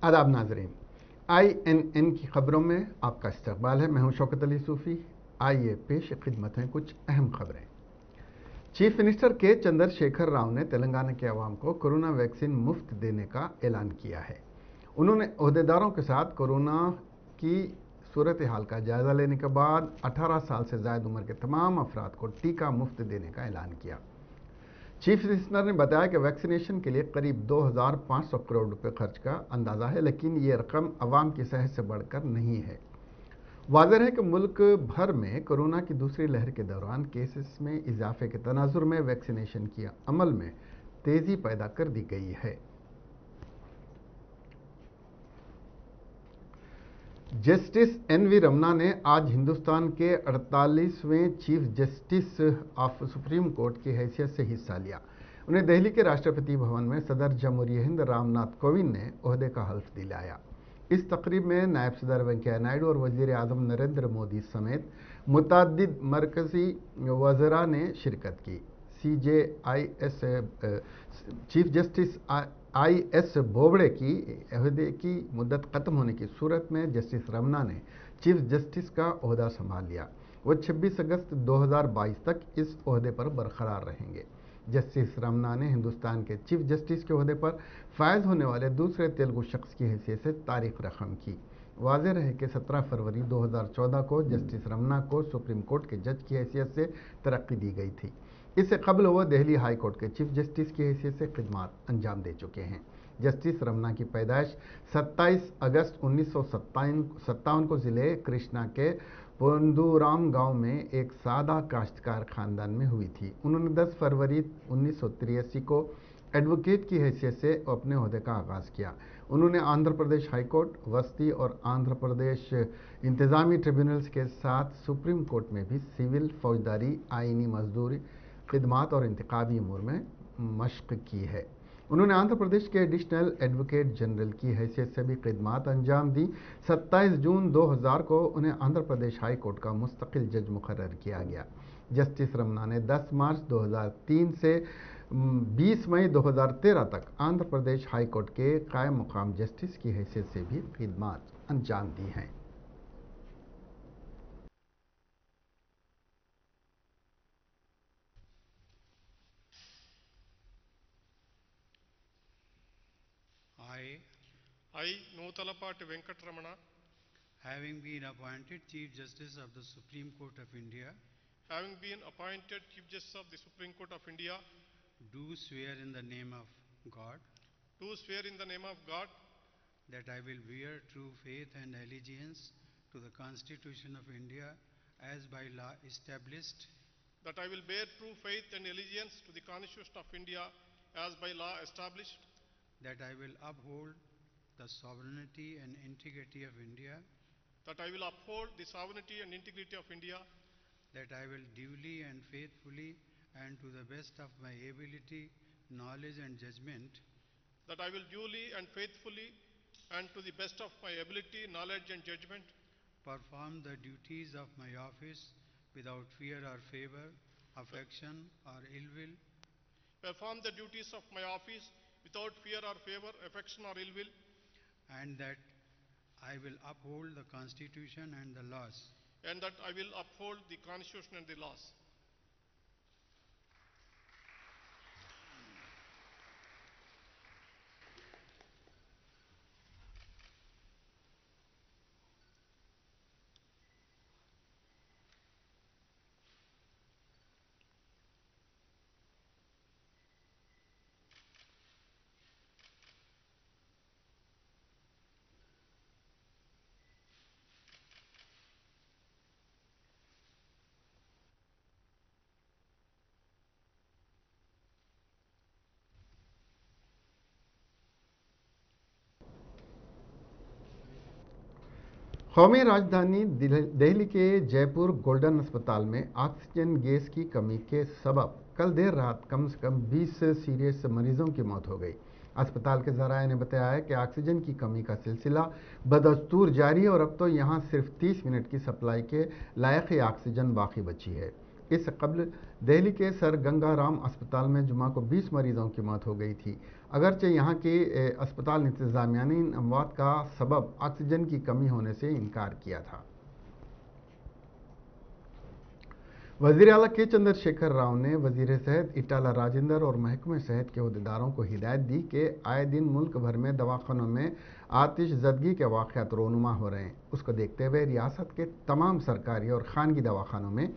आदाब नाजरीन, INN की खबरों में आपका इस्तकबाल है। मैं हूं शौकत अली सूफ़ी। आइए पेश खिदमत हैं कुछ अहम खबरें। चीफ मिनिस्टर के चंद्रशेखर राव ने तेलंगाना के अवाम को कोरोना वैक्सीन मुफ्त देने का ऐलान किया है। उन्होंने अहदेदारों के साथ कोरोना की सूरत हाल का जायजा लेने के बाद 18 साल से ज़ायद उम्र के तमाम अफराद को टीका मुफ्त देने का ऐलान किया। चीफ मिनिस्टर ने बताया कि वैक्सीनेशन के लिए करीब 2500 करोड़ रुपए खर्च का अंदाज़ा है, लेकिन ये रकम अवाम की सेहत से बढ़कर नहीं है। वाज़ेह है कि मुल्क भर में कोरोना की दूसरी लहर के दौरान केसेस में इजाफे के तनाजुर में वैक्सीनेशन की अमल में तेज़ी पैदा कर दी गई है। जस्टिस NV रमना ने आज हिंदुस्तान के 48वें chief justice of supreme court की हैसियत से हिस्सा लिया। उन्हें दिल्ली के राष्ट्रपति भवन में सदर जमहूरिया हिंद रामनाथ कोविंद ने ओहदे का हल्फ दिलाया। इस तकरीब में नायब सदर वेंकैया नायडू और वज़ीर आज़म नरेंद्र मोदी समेत मुतअद्दिद मरकज़ी वज़रा ने शिरकत की। CJIS chief justice IS Bobde की अहदे की मुद्दत ख़त्म होने की सूरत में जस्टिस रमना ने चीफ जस्टिस का ओहदा संभाल लिया। वो 26 अगस्त 2022 तक इस ओहदे पर बरकरार रहेंगे। जस्टिस रमना ने हिंदुस्तान के चीफ जस्टिस के ओहदे पर फायज होने वाले दूसरे तेलुगु शख्स की हैसियत से तारीख रकम की। वाज़ेह रहे कि 17 फरवरी 2014 को जस्टिस रमना को सुप्रीम कोर्ट के जज की हैसियत से तरक्की दी गई थी। इससे कबल वह दिल्ली हाई कोर्ट के चीफ जस्टिस की हैसियत से खिदमत अंजाम दे चुके हैं। जस्टिस रमना की पैदाइश 27 अगस्त 1957 को ज़िले कृष्णा के पोंदूराम गांव में एक सादा काश्तकार ख़ानदान में हुई थी। उन्होंने 10 फरवरी 1983 को एडवोकेट की हैसियत से अपने ओहदे का आगाज़ किया। उन्होंने आंध्र प्रदेश हाई कोर्ट, वस्ती और आंध्र प्रदेश इंतज़ामी ट्रिब्यूनल्स के साथ सुप्रीम कोर्ट में भी सिविल, फौजदारी, आइनी, मजदूरी, खिदमात और इंतखाबी अमूर में मशक़ की है। उन्होंने आंध्र प्रदेश के एडिशनल एडवोकेट जनरल की हैसियत से भी खिदमात अंजाम दी। 27 जून 2000 को उन्हें आंध्र प्रदेश हाई कोर्ट का मुस्तकिल जज मुकर्रर किया गया। जस्टिस रमना ने 10 मार्च 2003 से 20 मई 2013 तक आंध्र प्रदेश हाई कोर्ट के कायम मुकाम जस्टिस की हैसियत से भी खिदमात अंजाम दी हैं। I, Nutalapati Venkatramana, having been appointed Chief Justice of the Supreme Court of India, having been appointed Chief Justice of the Supreme Court of India, do swear in the name of God do swear in the name of God that I will bear true faith and allegiance to the Constitution of India as by law established, that I will bear true faith and allegiance to the Constitution of India as by law established, that I will uphold the sovereignty and integrity of India, that I will uphold the sovereignty and integrity of India, that I will duly and faithfully and to the best of my ability, knowledge and judgment that I will duly and faithfully and to the best of my ability, knowledge and judgment perform the duties of my office without fear or favor, affection or ill will, perform the duties of my office without fear or favor, affection or ill will, and that I will uphold the Constitution and the laws, and that I will uphold the Constitution and the laws. कौमी राजधानी दिल्ली के Jaipur golden अस्पताल में oxygen gas की कमी के सबब कल देर रात कम से कम 20 सीरियस मरीजों की मौत हो गई। अस्पताल के ज़राए ने बताया है कि ऑक्सीजन की कमी का सिलसिला बदस्तूर जारी है और अब तो यहां सिर्फ 30 मिनट की सप्लाई के लायक ही ऑक्सीजन बाकी बची है। इससे कबल दिल्ली के सर गंगा राम अस्पताल में जुमा को 20 मरीजों की मौत हो गई थी। अगरचे यहाँ के अस्पताल इंतजामिया ने इन अमवात का सबब ऑक्सीजन की कमी होने से इनकार किया था। वजीर आला के चंद्रशेखर राव ने वजीर सेहत इटाला राजेंद्र और महकमे सेहत के अहदेदारों को हिदायत दी कि आए दिन मुल्क भर में दवाखानों में आतिशज़दगी के वाक़यात रोनुमा हो रहे हैं। उसको देखते हुए रियासत के तमाम सरकारी और खानगी दवाखानों में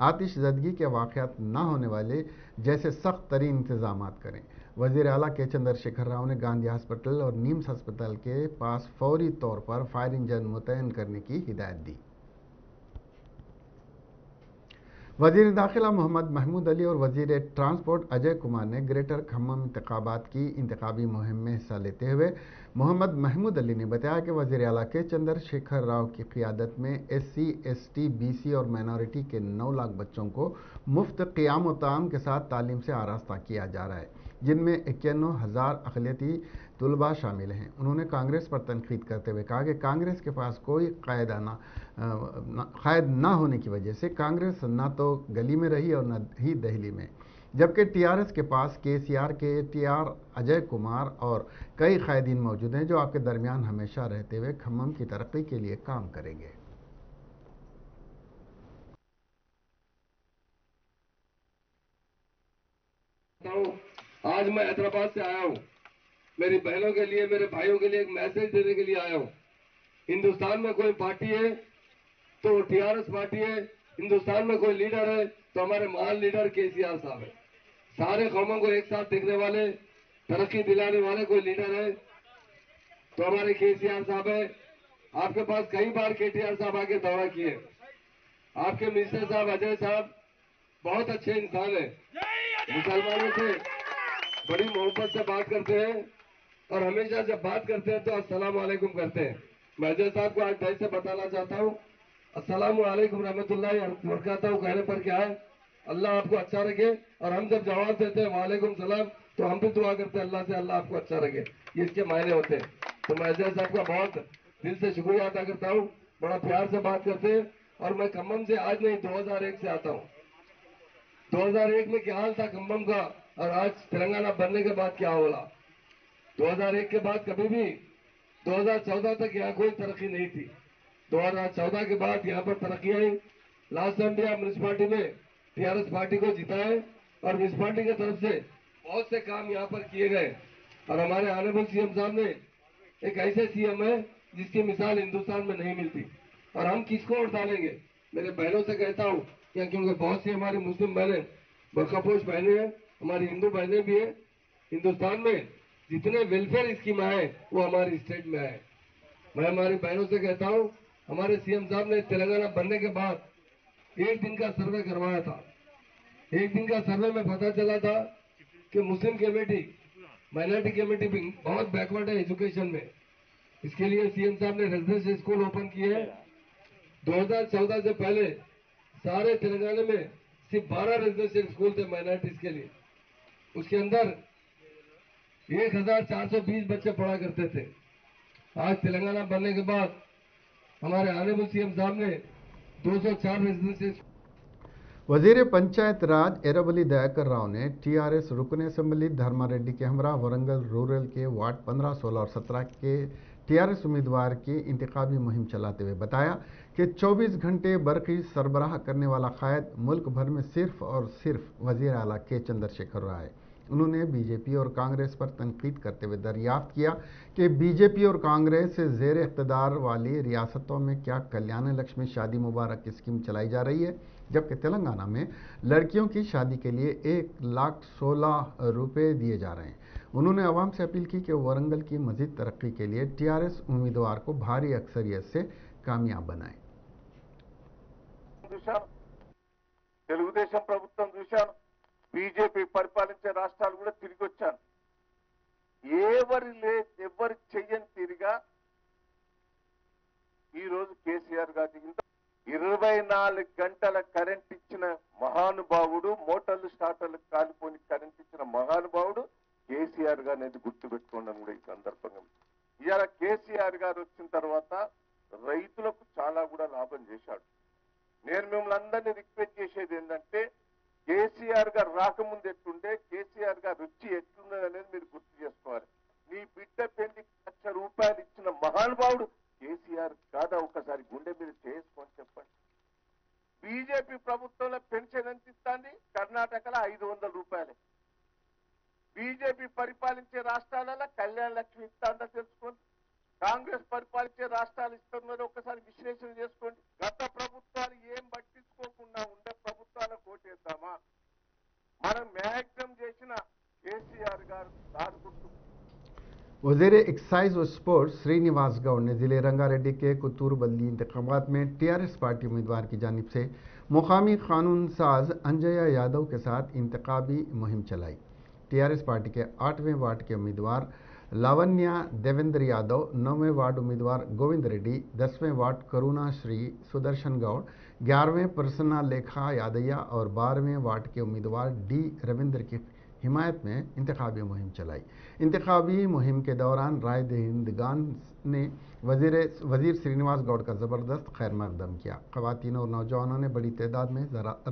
आतिशज़दगी के वाक़यात न होने वाले जैसे सख्त तरीन इंतजाम करें। वजीर आला के चंद्रशेखर राव ने गांधी हॉस्पिटल और नीम्स अस्पताल के पास फौरी तौर पर फायर इंजन मुतयन करने की हिदायत दी। वजीर दाखिला मोहम्मद महमूद अली और वजीर ट्रांसपोर्ट अजय कुमार ने ग्रेटर खम्मम इंतखाबात की इंतखाबी मुहिम में हिस्सा लेते हुए मोहम्मद महमूद अली ने बताया कि वजीर आला के चंद्रशेखर राव की क़ियादत में SC, ST, BC और माइनॉरिटी के 9 लाख बच्चों को मुफ्त क़ियाम व ताम के साथ तालीम से आरास्ता किया जा रहा है, जिनमें 91,000 अक़लियती तुलबा शामिल हैं। उन्होंने कांग्रेस पर तनकीद करते हुए कहा कि कांग्रेस के पास कोई कायद ना होने की वजह से कांग्रेस ना तो गली में रही और न ही दहली में, जबकि TRS के पास KCR के TR अजय कुमार और कई कायदीन मौजूद हैं जो आपके दरमियान हमेशा रहते हुए खम्मम की तरक्की के लिए काम करेंगे। आज मैं हैदराबाद से आया हूं, मेरी बहनों के लिए, मेरे भाइयों के लिए एक मैसेज देने के लिए आया हूं। हिंदुस्तान में कोई पार्टी है तो TRS पार्टी है, हिंदुस्तान में कोई लीडर है तो हमारे महान लीडर KCR साहब है। सारे कौमों को एक साथ देखने वाले, तरक्की दिलाने वाले कोई लीडर है तो हमारे KCR साहब है। आपके पास कई बार KTR साहब आके दौरा किए। आपके मिनिस्टर साहब अजय साहब बहुत अच्छे इंसान है, मुसलमानों से बड़ी मोहब्बत से बात करते हैं और हमेशा जब बात करते हैं तो अस्सलाम वालेकुम करते हैं। मैं अजय साहब को आज दिल से बताना चाहता हूँ, अस्सलाम वालेकुम रहमतुल्लाहि बरकातहू कहने पर क्या है, अल्लाह आपको अच्छा रखे। और हम जब जवाब देते हैं वालेकुम सलाम तो हम भी दुआ करते हैं अल्लाह से अल्लाह आपको अच्छा रखे, ये इसके मायने होते हैं। तो मैं अजय साहब का बहुत दिल से शुक्रिया अदा करता हूँ, बड़ा प्यार से बात करते हैं। और मैं खम्मम से आज नहीं 2001 से आता हूँ। 2001 में क्या हाल था खम्मम का और आज तेलंगाना बनने के बाद क्या होला। 2001 के बाद कभी भी 2014 तक यहाँ कोई तरक्की नहीं थी। 2014 के बाद यहाँ पर तरक्की आई। लास्ट टाइम भी आप म्यूनिसिपालिटी में TRS पार्टी को जिताए और म्यूनिसिपालिटी की तरफ से बहुत से काम यहाँ पर किए गए। और हमारे ऑनरेबल CM साहब ने एक ऐसे CM है जिसकी मिसाल हिंदुस्तान में नहीं मिलती। और हम किसको वोट डालेंगे, मेरे बहनों से कहता हूँ, क्योंकि बहुत सी हमारी मुस्लिम बहनें बरकापोश बहनें हैं, हमारी हिंदू बहनें भी हैं। हिंदुस्तान में जितने वेलफेयर स्कीम आए वो हमारी स्टेट में आए। मैं हमारी बहनों से कहता हूँ, हमारे CM साहब ने तेलंगाना बनने के बाद 1 दिन का सर्वे करवाया था। 1 दिन का सर्वे में पता चला था कि मुस्लिम कम्युनिटी, माइनॉरिटी कम्युनिटी भी बहुत बैकवर्ड है एजुकेशन में। इसके लिए CM साहब ने रेजिडेंशियल स्कूल ओपन किए हैं। 2014 से पहले सारे तेलंगाना में सिर्फ 12 रेजिडेंशियल स्कूल थे माइनॉरिटीज के लिए। उसके अंदर 1420 बच्चे पढ़ा करते थे। आज तेलंगाना बनने के बाद हमारे ऑनरेबल CM साहब ने 204 रेजिडेंशियल। वजीर पंचायत राज एरबली दयाकर राव ने TRS रुकन असम्बली धर्मारेड्डी के हमरा वरंगल रूरल के वार्ड 15, 16 और 17 के TRS उम्मीदवार की इंतखाबी मुहिम चलाते हुए बताया कि 24 घंटे बरक़ी सरबराह करने वाला कायद मुल्क भर में सिर्फ और सिर्फ वजीर आला के चंद्रशेखर राव है। उन्होंने BJP और कांग्रेस पर तनकीद करते हुए दरियाफ्त किया कि BJP और कांग्रेस से ज़ेर इक़्तिदार वाली रियासतों में क्या कल्याण लक्ष्मी शादी मुबारक स्कीम चलाई जा रही है, जबकि तेलंगाना में लड़कियों की शादी के लिए 1,16,00,000 रुपये दिए जा रहे हैं। उन्होंने आवाम से अपील की कि वरंगल की मज़ीद तरक्की के लिए TRS उम्मीदवार को भारी अक्सरियत से कामयाब बनाएं। తెలుగుదేశం ప్రభుత్వం చూశాను, బీజేపీ పరిపాలించే రాష్ట్రాలు కూడా తిరిగి వచ్చాను. ఎవరు చెయ్యని తీరుగా ఈ రోజు KCR గారి 24 గంటల కరెంట్ ఇచ్చిన మహానుభావుడు, మోటార్లు స్టార్టర్లు కాలిపోని కరెంట్ ఇచ్చిన మహానుభావుడు KCR గారు అనేది గుర్తుపెట్టుకోవడం కూడా ఈ సందర్భంగా. ఇవాళ KCR గారు వచ్చిన తర్వాత రైతులకు చాలా కూడా లాభం చేశాడు. నేను మిమ్మల్ని అందరినీ రిక్వెస్ట్ చేసేది ఏంటంటే కేసీఆర్ గారు రాకముందు ఎట్లుండే, కేసీఆర్ గారు రుచి ఎట్లున్నది అనేది మీరు గుర్తు చేసుకోవాలి. నీ బిడ్డ పెళ్లికి ₹1,00,000 ఇచ్చిన మహానుభావుడు కేసీఆర్ కాదా? ఒకసారి గుండె మీద చేసుకొని చెప్పండి. బీజేపీ ప్రభుత్వంలో పెన్షన్ ఎంత ఇస్తుంది? కర్ణాటకలో ₹500. బీజేపీ పరిపాలించే రాష్ట్రాలలో కళ్యాణ లక్ష్మి ఇస్తాందా తెలుసుకోండి. కాంగ్రెస్ పరిపాలించే రాష్ట్రాలు ఇస్తున్నదో ఒకసారి విశ్లేషణ చేసుకోండి. గత ప్రభుత్వాలు ఏం పట్టించుకోకుండా ఉండే ప్రభుత్వాలకు ఓటేద్దామా? మనం మ్యాక్సిమం చేసిన కేసీఆర్ గారు దాడుకుంటూ. वज़ीर एक्साइज व स्पोर्ट्स श्रीनिवास गौड़ ने ज़िले रंगारेड्डी के कुतूर बल्दी इंतखाबात में टीआरएस पार्टी उम्मीदवार की जानिब से मुकामी कानून साज अंजया यादव के साथ इंतखाबी मुहिम चलाई। टीआरएस पार्टी के 8वें वार्ड के उम्मीदवार लावण्या देवेंद्र यादव, 9वें वार्ड उम्मीदवार गोविंद रेड्डी, 10वें वार्ड करुणा श्री सुदर्शन गौड़, 11वें प्रसन्ना लेखा यादయ్య और 12वें वार्ड के उम्मीदवार डी रविंद्र की हिमायत में इंतखाबी मुहिम चलाई। इंतखाबी मुहिम के दौरान राय दहिंदगान ने वज़ीर श्रीनिवास गौड़ का ज़बरदस्त खैर मकदम किया। ख़वातीन और नौजवानों ने बड़ी तादाद में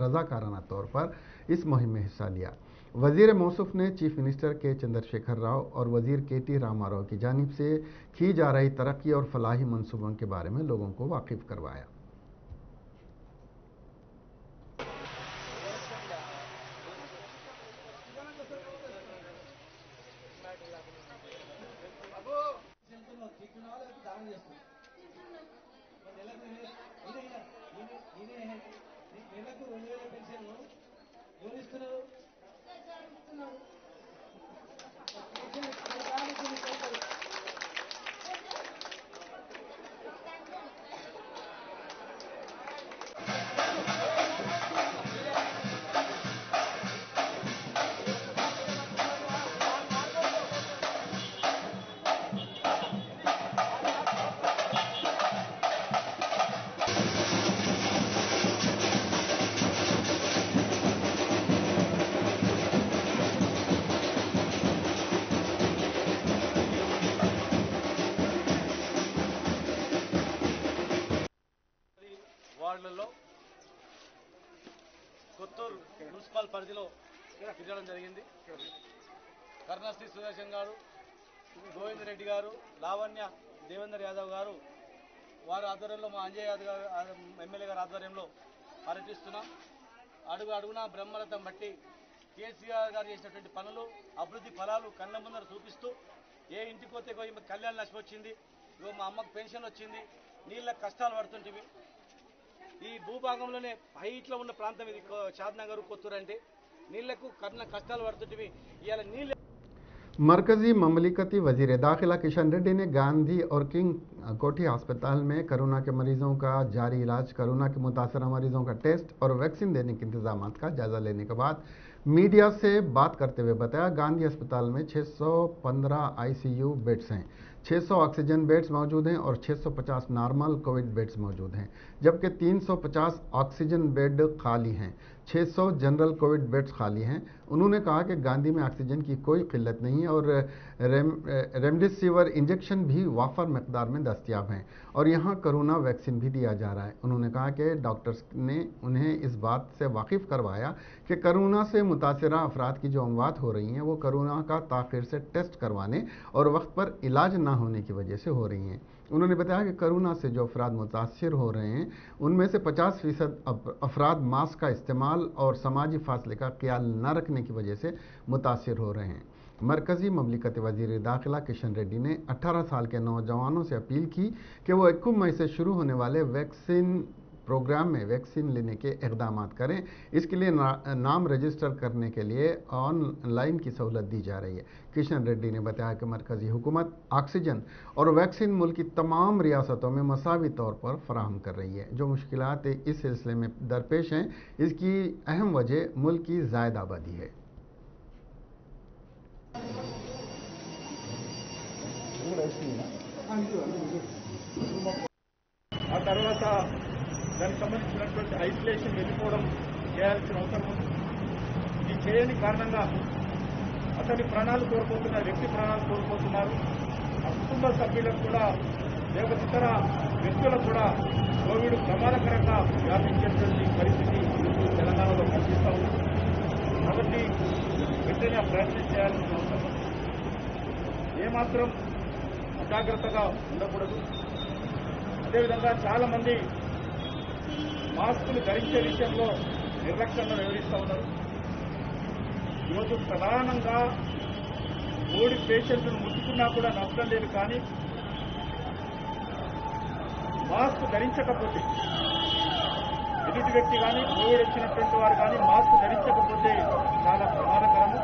रज़ाकाराना तौर पर इस मुहिम में हिस्सा लिया। वज़ीर मौसूफ ने चीफ मिनिस्टर के चंद्रशेखर राव और वज़ीर के.टी. रामाराव की जानिब से की जा रही तरक्की और फलाही मंसूबों के बारे में लोगों को वाकिफ़ करवाया। వార్డులలో కొత్తూరు మున్సిపల్ పరిధిలో తిరగడం జరిగింది. కర్ణశ్రీ సుదర్శన్ గారు, గోవింద్ రెడ్డి గారు, లావణ్య దేవేందర్ యాదవ్ గారు వారి ఆధ్వర్యంలో, మా అంజయ్ యాదవ్ గారు ఎమ్మెల్యే గారి ఆధ్వర్యంలో పర్యటిస్తున్నాం. అడుగు అడుగున బ్రహ్మరథం బట్టి కేసీఆర్ గారు చేసినటువంటి పనులు, అభివృద్ధి ఫలాలు కళ్ళ ముందర చూపిస్తూ, ఏ ఇంటికి పోతే కళ్యాణ లక్ష్మి వచ్చింది, ఇగో మా అమ్మకు పెన్షన్ వచ్చింది, నీళ్ళ కష్టాలు పడుతుంటివి. ఈ భూభాగంలోనే హైట్లో ఉన్న ప్రాంతం ఇది షాద్నగర్ కొత్తూరు అంటే నీళ్లకు కష్టాలు పడుతుంటివి. ఇవాళ నీళ్ళు मरकजी ममलिकती वजीर दाखिला किशन रेड्डी ने गांधी और किंग कोठी अस्पताल में कोरोना के मरीजों का जारी इलाज, कोरोना के मुतासरा मरीजों का टेस्ट और वैक्सीन देने के इंतजाम का जायजा लेने के बाद मीडिया से बात करते हुए बताया, गांधी अस्पताल में 615 ICU बेड्स हैं, 600 ऑक्सीजन बेड्स मौजूद हैं और 650 नॉर्मल कोविड बेड्स मौजूद हैं, जबकि 350 ऑक्सीजन बेड खाली हैं, 600 जनरल कोविड बेड्स खाली हैं। उन्होंने कहा कि गांधी में ऑक्सीजन की कोई किल्लत नहीं है और रेमडेसिविर इंजेक्शन भी वाफर मकदार में दस्तियाब हैं और यहाँ कोरोना वैक्सीन भी दिया जा रहा है। उन्होंने कहा कि डॉक्टर्स ने उन्हें इस बात से वाकिफ़ करवाया कि कोरोना से मुतासरा अफराद की जो अमवात हो रही हैं वो कोरोना का ताख़िर से टेस्ट करवाने और वक्त पर इलाज ना होने की वजह से हो रही हैं। उन्होंने बताया कि कोरोना से जो अफराद मुतासर हो रहे हैं उनमें से 50% अफराद मास्क का इस्तेमाल और समाजी फासले का ख्याल न रखने की वजह से मुतासर हो रहे हैं। मरकजी ममलिकत वजीर दाखिला किशन रेड्डी ने 18 साल के नौजवानों से अपील की कि वो 21 मई से शुरू होने वाले वैक्सीन प्रोग्राम में वैक्सीन लेने के इक़दाम करें। इसके लिए नाम रजिस्टर करने के लिए ऑनलाइन की सहूलत दी जा रही है। किशन रेड्डी ने बताया कि मरकजी हुकूमत ऑक्सीजन और वैक्सीन मुल्क की तमाम रियासतों में मसावी तौर पर फराहम कर रही है। जो मुश्किलात इस सिलसिले में दरपेश हैं, इसकी अहम वजह मुल्क की ज़ायद आबादी है। ఆ తర్వాత దానికి సంబంధించినటువంటి ఐసోలేషన్ వెళ్ళిపోవడం చేయాల్సిన అవసరం ఉంది. ఇది చేయని కారణంగా అతని ప్రాణాలు కోల్పోతున్నారు, వ్యక్తి ప్రాణాలు కోల్పోతున్నారు. ఆ కుటుంబ సభ్యులకు కూడా లేకపోతే ఇతర వ్యక్తులకు కూడా కోవిడ్ ప్రమాదకరంగా వ్యాపించేటువంటి పరిస్థితి తెలంగాణలో కనిపిస్తా ఉంది. కాబట్టి వెంటనే ఆ ప్రయత్నం చేయాల్సిన అవసరం ఉంది. ఏమాత్రం అజాగ్రత్తగా ఉండకూడదు. అదేవిధంగా చాలా మంది మాస్కులు ధరించే విషయంలో నిర్లక్ష్యంగా వ్యవహరిస్తూ ఉన్నారు. ఈరోజు ప్రధానంగా కోవిడ్ పేషెంట్ను ముట్టుకున్నా కూడా నష్టం లేదు, కానీ మాస్క్ ధరించకపోతే ఎదుటి వ్యక్తి కానీ కోవిడ్ వచ్చినటువంటి వారు కానీ మాస్క్ ధరించకపోతే చాలా ప్రమాదకరము.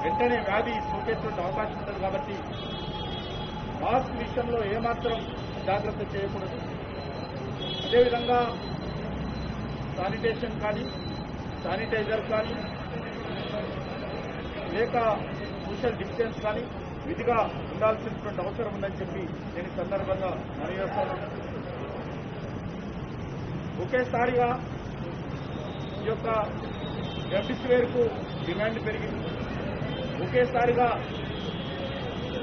వెంటనే వ్యాధి సోకేటువంటి అవకాశం ఉంటుంది. కాబట్టి మాస్క్ విషయంలో ఏమాత్రం జాగ్రత్త చేయకూడదు. అదేవిధంగా శానిటేషన్ కానీ శానిటైజర్ కానీ లేక సోషల్ డిస్టెన్స్ కానీ విధిగా ఉండాల్సినటువంటి అవసరం ఉందని చెప్పి నేను ఈ సందర్భంగా మనవి చేస్తాను. ఒకేసారిగా ఈ యొక్క రెమ్డెసివిర్కు డిమాండ్ పెరిగింది. ఒకేసారిగా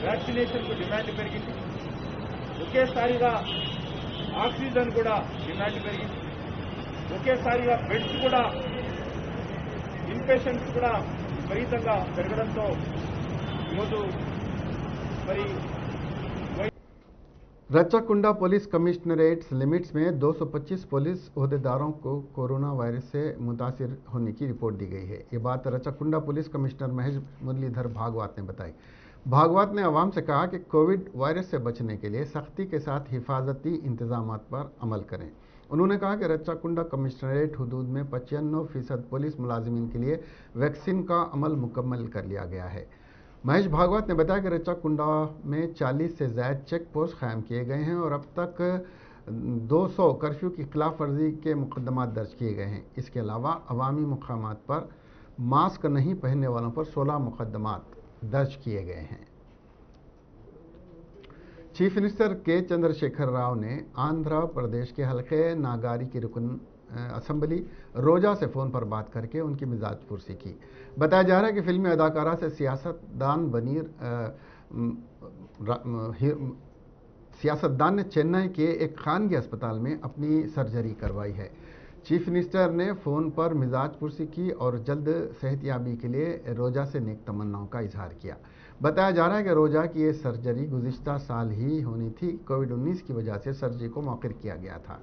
వ్యాక్సినేషన్కు డిమాండ్ పెరిగింది. ఒకేసారిగా ఆక్సిజన్ కూడా డిమాండ్ పెరిగింది. ఒకేసారిగా బెడ్స్ కూడా ఇన్పేషెంట్స్ కూడా విపరీతంగా పెరగడంతో ఈరోజు మరి रच्चाकुंडा पुलिस कमिश्नरेट लिमिट्स में 225 पुलिस ओहदेदारों को कोरोना वायरस से मुतासिर होने की रिपोर्ट दी गई है। ये बात रच्चाकुंडा पुलिस कमिश्नर महेश मुरलीधर भागवत ने बताई। भागवत ने आवाम से कहा कि कोविड वायरस से बचने के लिए सख्ती के साथ हिफाजती इंतजामात पर अमल करें। उन्होंने कहा कि रच्चाकुंडा कमिश्नरेट हुदूद में 95% पुलिस मुलाजिमीन के लिए वैक्सीन का अमल मुकम्मल कर लिया गया है। महेश भागवत ने बताया कि रच्चाकुंडा में 40 से ज़ायद चेक पोस्ट कायम किए गए हैं और अब तक 200 कर्फ्यू की खिलाफ वर्जी के मुकदमा दर्ज किए गए हैं। इसके अलावा अवामी मुकामात पर मास्क नहीं पहनने वालों पर 16 मुकदमा दर्ज किए गए हैं। चीफ मिनिस्टर के चंद्रशेखर राव ने आंध्र प्रदेश के हल्के नागारी की रुकन असेंबली रोजा से फ़ोन पर बात करके उनकी मिजाज पुरसी की। बताया जा रहा है कि फिल्मी अदाकारा से सियासतदान ने चेन्नई के एक खानगी अस्पताल में अपनी सर्जरी करवाई है। चीफ मिनिस्टर ने फ़ोन पर मिजाज पुरसी की और जल्द सेहतयाबी के लिए रोजा से नेक तमन्नाओं का इजहार किया। बताया जा रहा है कि रोजा की ये सर्जरी गुज़िश्ता साल ही होनी थी। कोविड-19 की वजह से सर्जरी को मौखर किया गया था।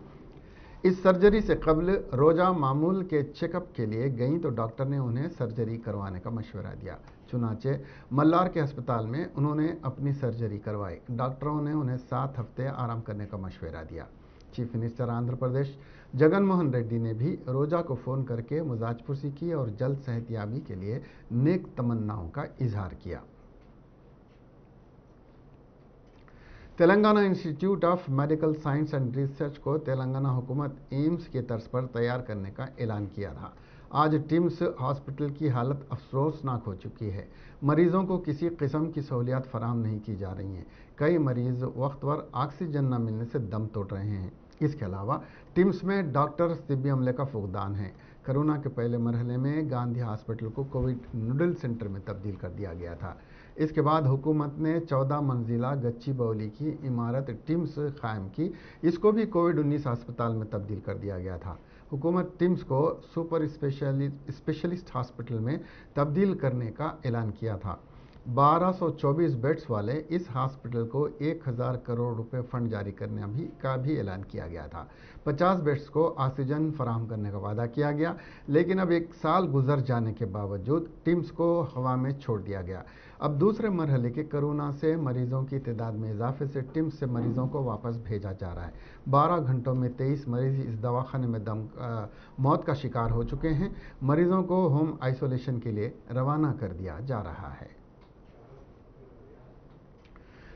इस सर्जरी से कबल रोजा मामूल के चेकअप के लिए गई तो डॉक्टर ने उन्हें सर्जरी करवाने का मशवरा दिया। चुनाचे मल्लार के अस्पताल में उन्होंने अपनी सर्जरी करवाई। डॉक्टरों ने उन्हें 7 हफ्ते आराम करने का मशवरा दिया। चीफ मिनिस्टर आंध्र प्रदेश जगन मोहन रेड्डी ने भी रोजा को फ़ोन करके मिजाज पुरसी की और जल्द सेहतयाबी के लिए नेक तमन्नाओं का इजहार किया। Telangana institute of medical science and research को तेलंगाना हुकूमत एम्स के तर्ज पर तैयार करने का ऐलान किया था। आज टिम्स हॉस्पिटल की हालत अफसोसनाक हो चुकी है। मरीजों को किसी किस्म की सहूलियात फराहम नहीं की जा रही हैं। कई मरीज वक्त पर ऑक्सीजन न मिलने से दम तोड़ रहे हैं। इसके अलावा टिम्स में डॉक्टर तिब्बी अमले का फुकदान है। कोरोना के पहले मरहले में गांधी हॉस्पिटल को कोविड नोडल सेंटर में तब्दील कर दिया गया था। इसके बाद हुकूमत ने 14 मंजिला गच्ची बौली की इमारत टिम्स कायम की। इसको भी कोविड-19 अस्पताल में तब्दील कर दिया गया था। हुकूमत टिम्स को सुपर स्पेशलिस्ट हॉस्पिटल में तब्दील करने का ऐलान किया था। 1224 बेड्स वाले इस हॉस्पिटल को 1000 करोड़ रुपए फंड जारी करने का भी ऐलान किया गया था। 50 बेड्स को ऑक्सीजन फराहम करने का वादा किया गया, लेकिन अब 1 साल गुजर जाने के बावजूद टिम्स को हवा में छोड़ दिया गया। अब दूसरे मरहले के कोरोना से मरीजों की तादाद में इजाफे से टिम्स से मरीजों को वापस भेजा जा रहा है। 12 घंटों में 23 मरीज इस दवाखाने में मौत का शिकार हो चुके हैं। मरीजों को होम आइसोलेशन के लिए रवाना कर दिया जा रहा है।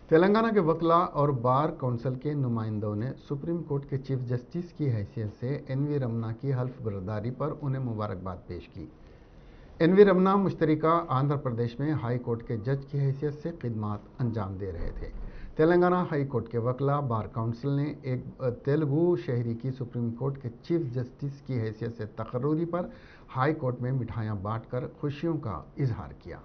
तेलंगाना के वकला और बार काउंसिल के नुमाइंदों ने सुप्रीम कोर्ट के चीफ जस्टिस की हैसियत से एनवी रमना की हल्फ बर्दारी पर उन्हें मुबारकबाद पेश की। एनवी रमना मुश्तरिका आंध्र प्रदेश में हाई कोर्ट के जज की हैसियत से खिदमात अंजाम दे रहे थे। तेलंगाना हाई कोर्ट के वकला बार काउंसिल ने एक तेलुगु शहरी की सुप्रीम कोर्ट के चीफ जस्टिस की हैसियत से तकर्रुरी पर हाई कोर्ट में मिठाइयाँ बांटकर खुशियों का इजहार किया।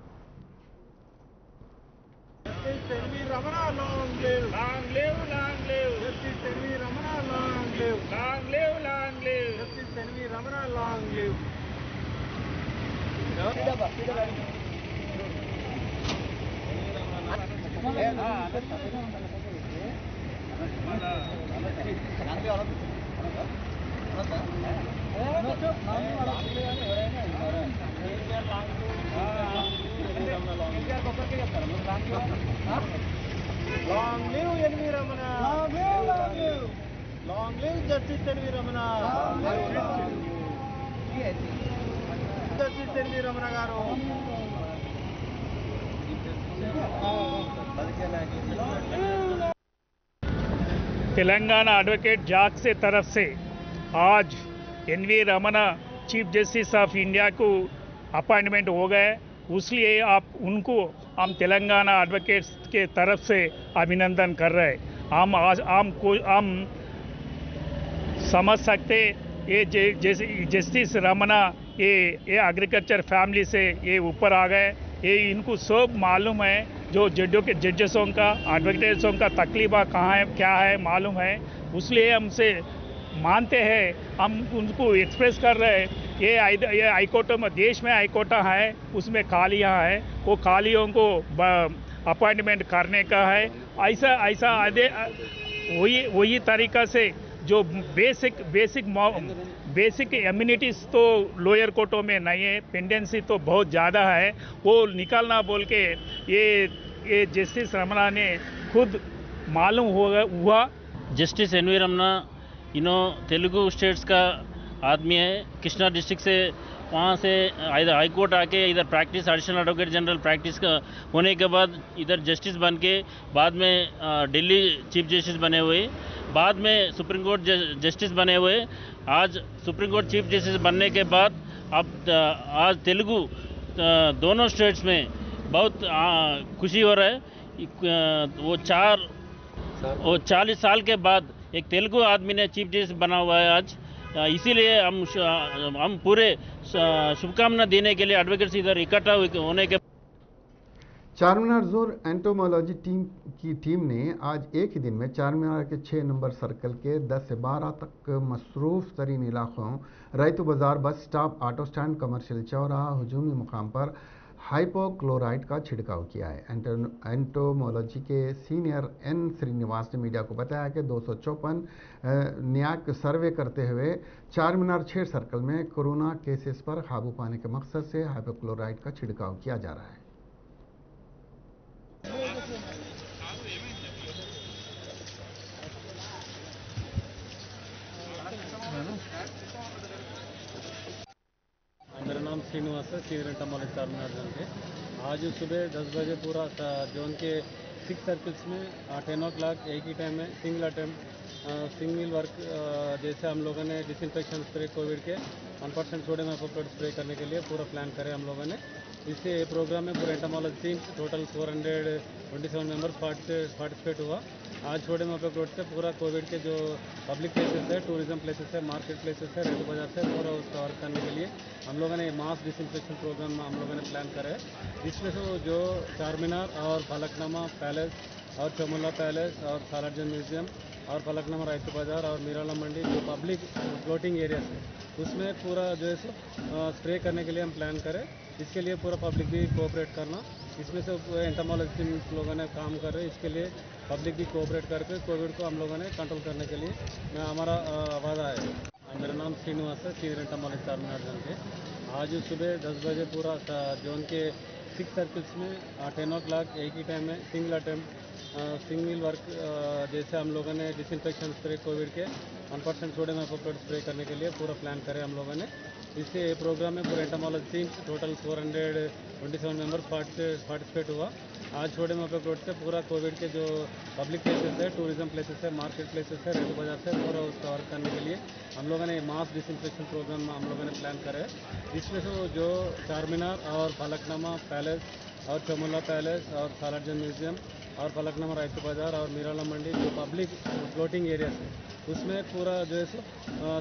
Long live N.V. Ramana! Long live, long live! Long live Justice N.V. Ramana! Justice N.V. Ramana garu! Telangana advocate जाग से तरफ से आज N V Ramana chief justice of India को अपॉइंटमेंट हो गए, इसलिए आप उनको हम तेलंगाना एडवोकेट्स के तरफ से अभिनंदन कर रहे हैं। हम समझ सकते ये जस्टिस रमना ये एग्रीकल्चर फैमिली से ये ऊपर आ गए। ये इनको सब मालूम है, जो जजेसों का एडवोकेट्सों का तकलीफा कहाँ है क्या है मालूम है, इसलिए हमसे मानते हैं, हम उनको एक्सप्रेस कर रहे हैं। ये हाईकोर्टों में देश में हाईकोर्टा है, उसमें खालियाँ हैं, वो खालियों को अपॉइंटमेंट करने का है। ऐसा वही तरीका से जो बेसिक इम्यूनिटीज तो लोअर कोर्टों में नहीं है, पेंडेंसी तो बहुत ज़्यादा है, वो निकालना बोल के ये जस्टिस रमना ने खुद मालूम हुआ। Justice N V Ramana Telugu states का आदमी है, कृष्णा डिस्ट्रिक्ट से, वहाँ से इधर हाई कोर्ट आके इधर practice additional advocate general practice का होने के बाद इधर जस्टिस बन के बाद में दिल्ली चीफ जस्टिस बने हुए, बाद में सुप्रीम कोर्ट जस्टिस बने हुए। आज सुप्रीम कोर्ट चीफ जस्टिस बनने के बाद अब आज तेलुगु दोनों स्टेट्स में बहुत खुशी हो रहा है। वो 40 साल के बाद एक तेलुगु आदमी ने चीफ जस्टिस बना हुआ है आज, इसीलिए हम पूरे शुभकामना देने के लिए एडवोकेट्स इधर इकट्ठा होने के। चारमीनार जोन एंटोमोलॉजी टीम ने आज एक ही दिन में चारमीनार के 6 नंबर सर्कल के 10 से 12 तक मसरूफ तरीन इलाकों रैतु बाजार, bus stop, auto stand, commercial चौराहा, हुजूमी मुकाम पर हाइपोक्लोराइड का छिड़काव किया है। एंटोमोलॉजी के सीनियर एन श्रीनिवास ने मीडिया को बताया कि 254 न्याक सर्वे करते हुए चारमीनार 6 सर्कल में कोरोना केसेस पर काबू पाने के मकसद से हाइपोक्लोराइड का छिड़काव किया जा रहा है। मेरा नाम श्रीनिवास है, सीनियर एंटोमोलॉजी चारमीनार जोन के। आज सुबह 10 बजे पूरा जोन के 6 सर्कल्स में 10 o'clock एक ही टाइम में सिंगल वर्क जैसे हम लोगों ने डिसइंफेक्शन स्प्रे कोविड के 1% सोडियम हाइपोक्लोराइड स्प्रे करने के लिए पूरा प्लान करे हम लोगों ने। इससे प्रोग्राम में पूरा entomology team total 427 members participate हुआ। आज सोडियम हाइपोक्लोराइड से पूरा कोविड के जो पब्लिक प्लेसेस है, टूरिज्म प्लेसेस है, मार्केट प्लेसेस है, रेलवे बाजार से पूरा उसका वर्क करने के लिए हम लोगों ने मास डिसइंफेक्शन प्रोग्राम हम लोगों ने प्लान करा है। इसमें से जो चारमीनार और फलकनुमा पैलेस और चमुला पैलेस और सालारजंग म्यूजियम और फलकनुमा रायतू बाजार और मीराला मंडी जो पब्लिक फ्लोटिंग एरियाज है उसमें पूरा जो है स्प्रे करने के लिए हम प्लान करें। इसके लिए पूरा पब्लिक भी कोऑपरेट करना, इसमें से एंटोमोलॉजी लोगों ने काम कर रहे हैं, इसके लिए पब्लिक भी कोऑपरेट करके कोविड को हम लोगों ने कंट्रोल करने के लिए हमारा वादा है। मेरा नाम श्रीनिवास है, सीनियर एंटोमोलॉजी चारमीनार जोन के। आज सुबह 10 बजे पूरा जोन के 6 सर्कल्स में 10 o'clock एक ही टाइम में सिंगल वर्क जैसे हम लोगों ने डिसइंफेक्शन स्प्रे कोविड के 1% सोडियम हाइपोक्लोराइड स्प्रे करने के लिए पूरा प्लान करे हम लोगों ने। इससे प्रोग्राम में पूरा entomology team total 427 members participate हुआ। आज सोडियम हाइपोक्लोराइड से पूरा कोविड के जो पब्लिक प्लेसेस है, टूरिज्म प्लेसेस है, मार्केट प्लेसेस है, रेलवे बाजार से पूरा उसका वर्क करने के लिए हम लोगों ने मास डिसइंफेक्शन प्रोग्राम हम लोगों ने प्लान करा है। इसमें से जो चारमीनार और फलकनुमा पैलेस और चमुला पैलेस और सालारजंग म्यूजियम और फलकनुमा रायतू बाजार और मीराला मंडी जो पब्लिक फ्लोटिंग एरियाज है उसमें पूरा जो है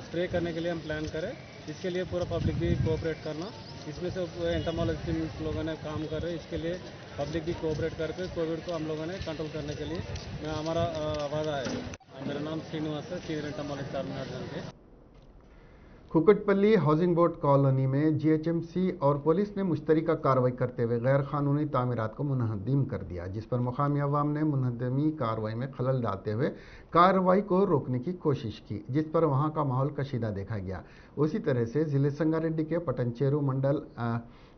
स्प्रे करने के लिए हम प्लान करें। इसके लिए पूरा पब्लिक भी कोऑपरेट करना, इसमें से एंटोमोलॉजी लोगों ने काम कर रहे हैं, इसके लिए पब्लिक भी कोऑपरेट करके कोविड को हम लोगों ने कंट्रोल करने के लिए हमारा वादा है। मेरा नाम श्रीनिवास है, सीनियर एंटोमोलॉजी चारमीनार जोन के। कुकटपल्ली हाउसिंग बोर्ड कॉलोनी में जीएचएमसी और पुलिस ने मुश्तरका कार्रवाई करते हुए गैर कानूनी तामीरात को मुनहदम कर दिया, जिस पर मुकामी अवाम ने मुनहदमी कार्रवाई में खलल डालते हुए कार्रवाई को रोकने की कोशिश की, जिस पर वहां का माहौल कशीदा देखा गया। उसी तरह से जिले संगारेड्डी के पटनचेरू मंडल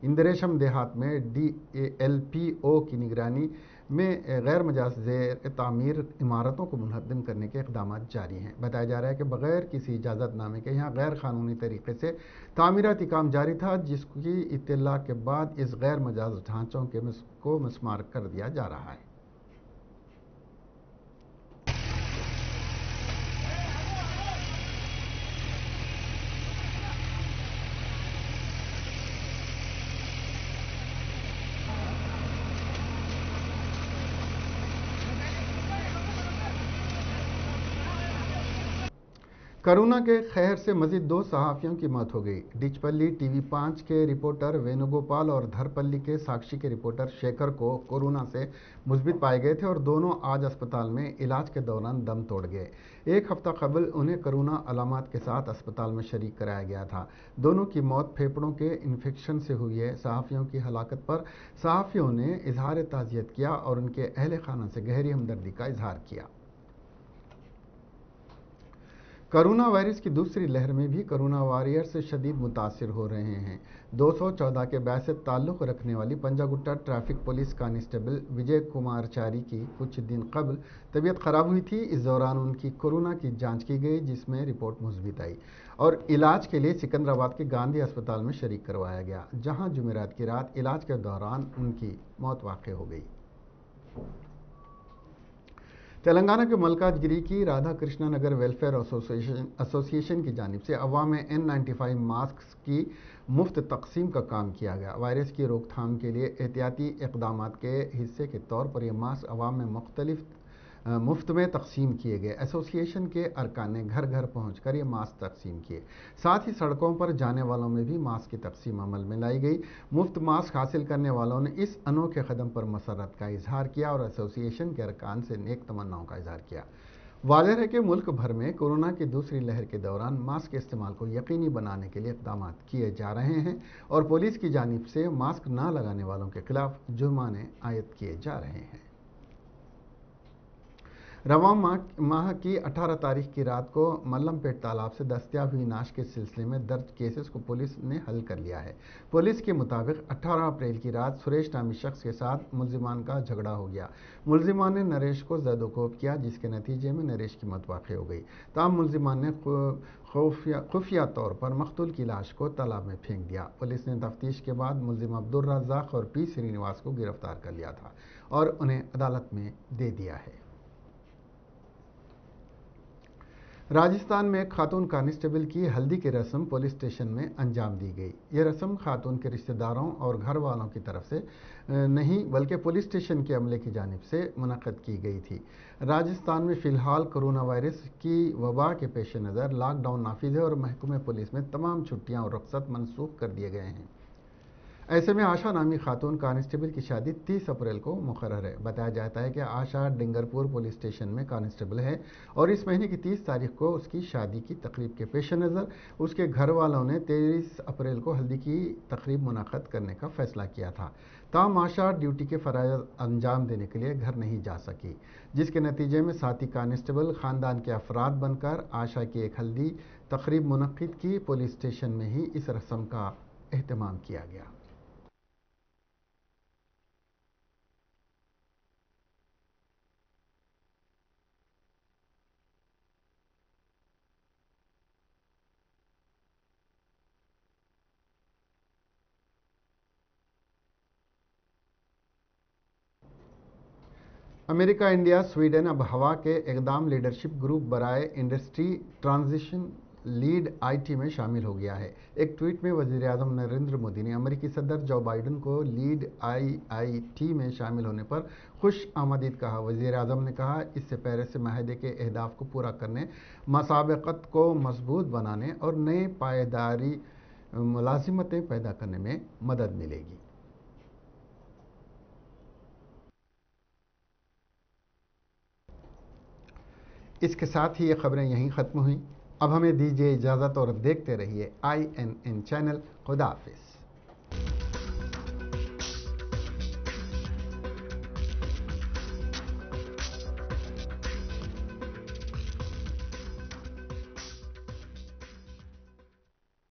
इंद्रेशम देहात में DLPO की निगरानी में गैर मजाज ज़ेर तामीर इमारतों को मुनहदम करने के इक़दाम जारी हैं। बताया जा रहा है कि बगैर किसी इजाज़तनामे के यहाँ गैर कानूनी तरीके से तामीराती काम जारी था, जिसकी इत्तला के बाद इस गैर मजाज ढांचों को मस्मार कर दिया जा रहा है। कोरोना के कहर से मजीद 2 सहाफ़ियों की मौत हो गई। डिचपल्ली TV5 के रिपोर्टर वेणुगोपाल और धरपल्ली के साक्षी के रिपोर्टर शेखर को कोरोना से मुस्बित पाए गए थे और दोनों आज अस्पताल में इलाज के दौरान दम तोड़ गए। 1 हफ्ता कबल उन्हें कोरोना अलामात के साथ अस्पताल में शरीक कराया गया था। दोनों की मौत फेफड़ों के इन्फेक्शन से हुई है। सहाफ़ियों की हलाकत पर सहाफ़ियों ने इजहार ताज़ियत किया और उनके अहल खाना से गहरी हमदर्दी का इजहार किया। कोरोना वायरस की दूसरी लहर में भी कोरोना वॉरियर्स शदीद मुतासिर हो रहे हैं। 214 के बैच से ताल्लुक़ रखने वाली Panjagutta traffic police constable Vijay Kumar चारी की कुछ दिन कबल तबीयत ख़राब हुई थी। इस दौरान उनकी कोरोना की जांच की गई, जिसमें रिपोर्ट मुस्बित आई और इलाज के लिए सिकंदराबाद के गांधी अस्पताल में शरीक करवाया गया, जहां जुमेरात की रात इलाज के दौरान उनकी मौत वाक़ हो गई। तेलंगाना के मलकाजगिरी की राधा कृष्णा नगर वेलफेयर एसोसिएशन की जानिब से अवाम में N95 मास्क की मुफ्त तकसीम का काम किया गया। वायरस की रोकथाम के लिए एहतियाती इक़दामात के हिस्से के तौर पर यह मास्क अवाम में मुफ्त में तकसीम किए गए। एसोसिएशन के अरकान ने घर घर पहुंचकर ये मास्क तकसीम किए। साथ ही सड़कों पर जाने वालों में भी मास्क की तकसीम अमल में लाई गई। मुफ्त मास्क हासिल करने वालों ने इस अनोखे कदम पर मसरत का इजहार किया और एसोसिएशन के अरकान से नेक तमन्नाओं का इजहार किया। वाज़ेह है कि मुल्क भर में कोरोना की दूसरी लहर के दौरान मास्क के इस्तेमाल को यकीनी बनाने के लिए इक़दाम किए जा रहे हैं और पुलिस की जानिब से मास्क न लगाने वालों के खिलाफ जुर्माने आयद किए जा रहे हैं। रवां माह की 18 तारीख की रात को मल्लमपेट तालाब से दस्तयाब हुई नाश के सिलसिले में दर्ज केसेस को पुलिस ने हल कर लिया है। पुलिस के मुताबिक 18 अप्रैल की रात सुरेश नामी शख्स के साथ मुलजिमान का झगड़ा हो गया। मुलजिमान ने नरेश को ज़द-ओ-कोब किया, जिसके नतीजे में नरेश की मौत वाक़ हो गई। तमाम मुलजिमान ने खुफिया तौर पर मकतूल की लाश को तालाब में फेंक दिया। पुलिस ने तफ्तीश के बाद मुलजिम अब्दुल रज़्ज़ाक और P श्रीनिवास को गिरफ्तार कर लिया था और उन्हें अदालत में दे दिया है। राजस्थान में एक खातून कांस्टेबल की हल्दी की रस्म पुलिस स्टेशन में अंजाम दी गई। यह रस्म खातून के रिश्तेदारों और घर वालों की तरफ से नहीं बल्कि पुलिस स्टेशन के अमले की जानिब से मुनक़्क़द की गई थी। राजस्थान में फ़िलहाल कोरोना वायरस की वबा के पेश नज़र लॉकडाउन नाफिज है और महकमे पुलिस में तमाम छुट्टियाँ और रुख्सत मनसूख कर दिए गए हैं। ऐसे में आशा नामी खातून कांस्टेबल की शादी 30 अप्रैल को मुकर्रर है। बताया जाता है कि आशा डिंगरपुर पुलिस स्टेशन में कांस्टेबल है और इस महीने की 30 तारीख को उसकी शादी की तकरीब के पेश नज़र उसके घर वालों ने 23 अप्रैल को हल्दी की तकरीब मुनक़्क़द करने का फैसला किया था। ताहम आशा ड्यूटी के फ़राइज़ अंजाम देने के लिए घर नहीं जा सकी, जिसके नतीजे में साथी कांस्टेबल ख़ानदान के अफराद बनकर आशा की एक हल्दी तकरीब मुनक़्क़द की। पुलिस स्टेशन में ही इस रस्म का एहतमाम किया गया। अमेरिका, इंडिया, स्वीडन अब हवा के इक़दाम लीडरशिप ग्रुप बराए इंडस्ट्री ट्रांजिशन लीड IT में शामिल हो गया है। एक ट्वीट में वज़ीर-ए-आज़म नरेंद्र मोदी ने अमेरिकी सदर जो बाइडन को लीड IIT में शामिल होने पर खुश आमदीद कहा। वज़ीर-ए-आज़म ने कहा, इससे पेरिस माहदे के अहदाफ को पूरा करने, मसाबक़त को मजबूत बनाने और नए पायदारी मुलाजिमतें पैदा करने में मदद मिलेगी। इसके साथ ही ये खबरें यहीं ख़त्म हुई। अब हमें दीजिए इजाज़त और देखते रहिए INN चैनल। खुदा हाफिज।